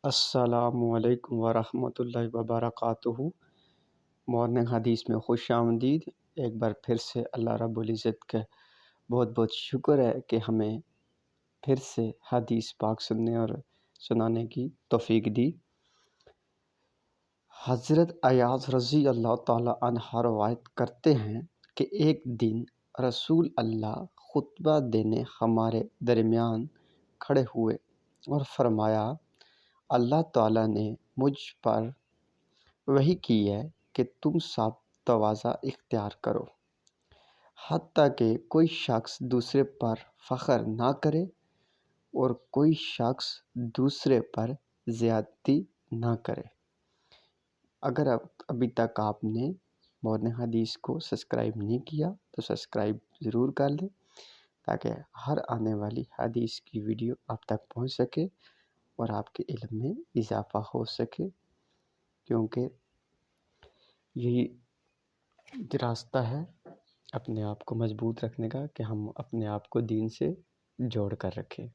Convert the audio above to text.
السلام علیکم ورحمۃ اللہ وبرکاتہ۔ مورننگ حدیث میں خوش آمدید۔ ایک بار پھر سے اللہ رب العزت کا بہت بہت شکر ہے کہ ہمیں پھر سے حدیث پاک سننے اور سنانے کی توفیق دی۔ حضرت ایاز رضی اللہ تعالی عنہ روایت کرتے ہیں کہ ایک دن رسول اللہ خطبہ دینے ہمارے درمیان کھڑے ہوئے اور فرمایا، اللہ تعالیٰ نے مجھ پر وحی کی ہے کہ تم سب تواضع اختیار کرو، حتیٰ کہ کوئی شخص دوسرے پر فخر نہ کرے اور کوئی شخص دوسرے پر زیادتی نہ کرے۔ اگر ابھی تک آپ نے مورننگ حدیث کو سبسکرائب نہیں کیا تو سبسکرائب ضرور کر لیں تاکہ ہر آنے والی حدیث کی ویڈیو آپ تک پہنچ سکے اور آپ کے علم میں اضافہ ہو سکے، کیونکہ یہی راستہ ہے اپنے آپ کو مضبوط رکھنے کا کہ ہم اپنے آپ کو دین سے جوڑ کر رکھیں۔